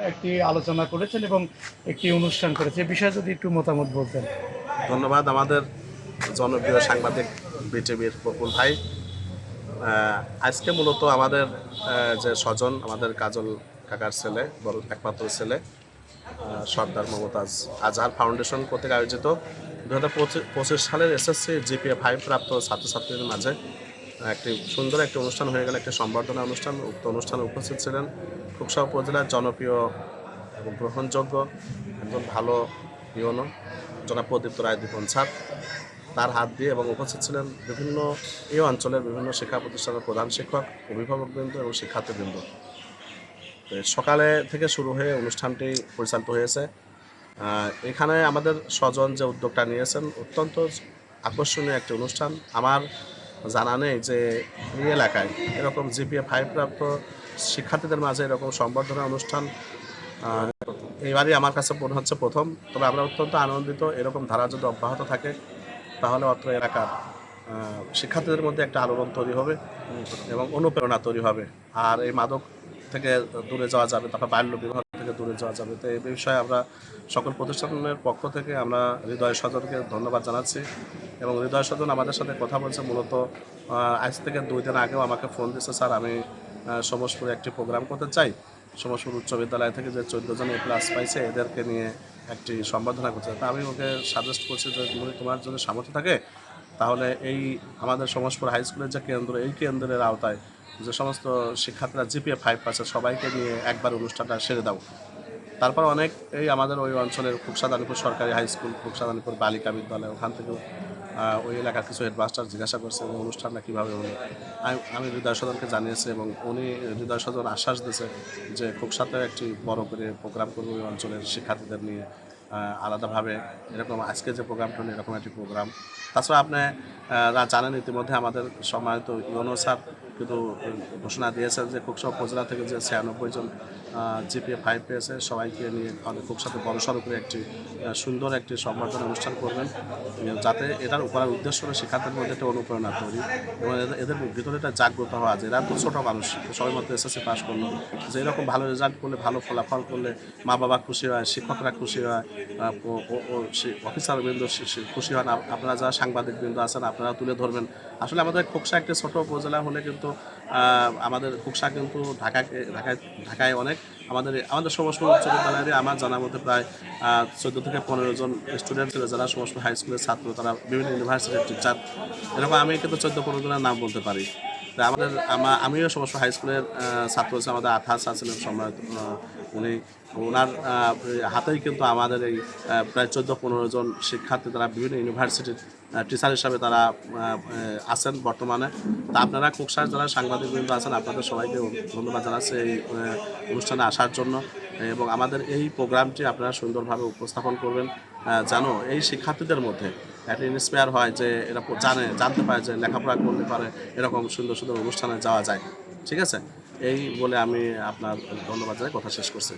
একটি আলোচনা করেছেন এবং একটি অনুষ্ঠান করেছে, এই বিষয়ে যদি একটু মতামত বলতেন। ধন্যবাদ আমাদের জনপ্রিয় সাংবাদিক বিটিভির প্রফুল ভাই। আজকে মূলত আমাদের যে স্বজন, আমাদের কাজল কাকার ছেলে, বড় একমাত্র ছেলে, সর্দার মমতাজ আজহার ফাউন্ডেশন কর্তৃক আয়োজিত 2025 সালের এসএসসি জিপিএ 5 প্রাপ্ত ছাত্রছাত্রীদের মাঝে একটি সুন্দর একটি অনুষ্ঠান হয়ে গেল, একটি সম্বর্ধনা অনুষ্ঠান। উক্ত অনুষ্ঠানে উপস্থিত ছিলেন খোকসা উপজেলার জনপ্রিয় এবং গ্রহণযোগ্য একজন ভালো ইউনো জনাব প্রদীপ্ত রায় দীপন স্যার, তার হাত দিয়ে, এবং উপস্থিত ছিলেন বিভিন্ন এই অঞ্চলের বিভিন্ন শিক্ষা প্রতিষ্ঠানের প্রধান শিক্ষক, অভিভাবকবৃন্দ এবং শিক্ষার্থীবৃন্দ। সকালে থেকে শুরু হয়ে অনুষ্ঠানটি পরিচালিত হয়েছে। এখানে আমাদের স্বজন যে উদ্যোগটা নিয়েছেন, অত্যন্ত আকর্ষণীয় একটি অনুষ্ঠান। আমার জানা নেই যে এই এলাকায় এরকম জিপিএ 5 প্রাপ্ত শিক্ষার্থীদের মাঝে এরকম সংবর্ধনা অনুষ্ঠান এইবারই আমার কাছে মনে হচ্ছে প্রথম। তবে আমরা অত্যন্ত আনন্দিত, এরকম ধারা যদি অব্যাহত থাকে তাহলে অত্র এলাকার শিক্ষার্থীদের মধ্যে একটা আলোড়ন তৈরি হবে এবং অনুপ্রেরণা তৈরি হবে। আর এই মাদক থেকে দূরে যাওয়া যাবে, তারপর বাল্য বিবাহ থেকে দূরে যাওয়া যাবে। তো এই বিষয়ে আমরা সকল প্রতিষ্ঠানের পক্ষ থেকে আমরা হৃদয় সজনকে ধন্যবাদ জানাচ্ছি। এবং হৃদয় সজন আমাদের সাথে কথা বলছে মূলত আজ থেকে 2 দিন আগেও আমাকে ফোন দিচ্ছে, স্যার আমি সমসপুরে একটি প্রোগ্রাম করতে চাই। সমসপুর উচ্চ বিদ্যালয় থেকে যে 14 জন A+ পাইছে এদেরকে নিয়ে একটি সম্বর্ধনা করছে। তা আমি ওকে সাজেস্ট করছি যে তোমার যদি সামর্থ্য থাকে তাহলে এই আমাদের সমসপুর হাই স্কুলের যে কেন্দ্র, এই কেন্দ্রের আওতায় যে সমস্ত শিক্ষার্থীরা জিপিএ 5 পাচ্ছে সবাইকে নিয়ে একবার অনুষ্ঠানটা সেরে দাও। তারপর অনেক এই আমাদের ওই অঞ্চলের খোকসাদানিপুর সরকারি হাই স্কুল, খোকসাদানিপুর বালিকা বিদ্যালয়, ওখান থেকেও ওই এলাকার কিছু হেডমাস্টার জিজ্ঞাসা করছে এবং অনুষ্ঠানটা কীভাবে হলো। আমি হৃদয় সদনকে জানিয়েছি এবং উনি হৃদয় সদন আশ্বাস দিয়েছে যে খোকসাতে একটি বড় করে প্রোগ্রাম করবে ওই অঞ্চলের শিক্ষার্থীদের নিয়ে আলাদাভাবে। এরকম আজকে যে প্রোগ্রামটা নিয়ে এরকম একটি প্রোগ্রাম। তাছাড়া আপনারা জানেন ইতিমধ্যে আমাদের সম্মানিত ইউনো স্যার কিন্তু ঘোষণা দিয়েছেন যে খোকসা উপজেলা থেকে যে 96 জন জিপিএ 5 পেয়েছে সবাইকে নিয়ে আমাদের খোকসাতে বড়সড় করে একটি সুন্দর একটি সম্বর্ধনা অনুষ্ঠান করবেন, যাতে এটার করার উদ্দেশ্য হলো শিক্ষার্থীদের মধ্যে একটা অনুপ্রেরণা তৈরি এবং এদের ভিতরে একটা জাগ্রত হওয়া যে এরা তো ছোটো মানুষ, সবাই মতো এসএসসি পাস করলো, যে এরকম ভালো রেজাল্ট করলে, ভালো ফলাফল করলে মা বাবা খুশি হয়, শিক্ষকরা খুশি হয়, অফিসারবৃন্দ খুশি হন। আপনারা যারা সাংবাদিকবৃন্দ আছেন আপনারা তুলে ধরবেন। আসলে আমাদের খোকসা একটি ছোটো উপজেলা হলে কিন্তু আমাদের খোকসা কিন্তু ঢাকায় অনেক আমাদের সমস্ত উচ্চ বিদ্যালয়ে আমার জানার মধ্যে প্রায় 14 থেকে 15 জন স্টুডেন্ট ছিল যারা সমস্ত হাই স্কুলের ছাত্র, তারা বিভিন্ন ইউনিভার্সিটির টিচার। এরকম আমি কিন্তু 14-15 জনের নাম বলতে পারি। তা আমিও সমস্ত হাই স্কুলের ছাত্র হচ্ছে আমাদের আথাস ছিলেন সম্রাট, উনি ওনার হাতেই কিন্তু আমাদের এই প্রায় 14-15 জন শিক্ষার্থী তারা বিভিন্ন ইউনিভার্সিটির টিচার হিসাবে তারা আছেন বর্তমানে। তা আপনারা খোকসার যারা সাংবাদিকবৃন্দ আছেন আপনাদের সবাইকে ধন্যবাদ জানাচ্ছি এই অনুষ্ঠানে আসার জন্য এবং আমাদের এই প্রোগ্রামটি আপনারা সুন্দরভাবে উপস্থাপন করবেন, যেন এই শিক্ষার্থীদের মধ্যে একটা ইন্সপায়ার হয় যে এরা জানতে পারে যে লেখাপড়া করতে পারে, এরকম সুন্দর সুন্দর অনুষ্ঠানে যাওয়া যায়। ঠিক আছে, এই বলে আমি আপনার ধন্যবাদ জানাই কথা শেষ করছি।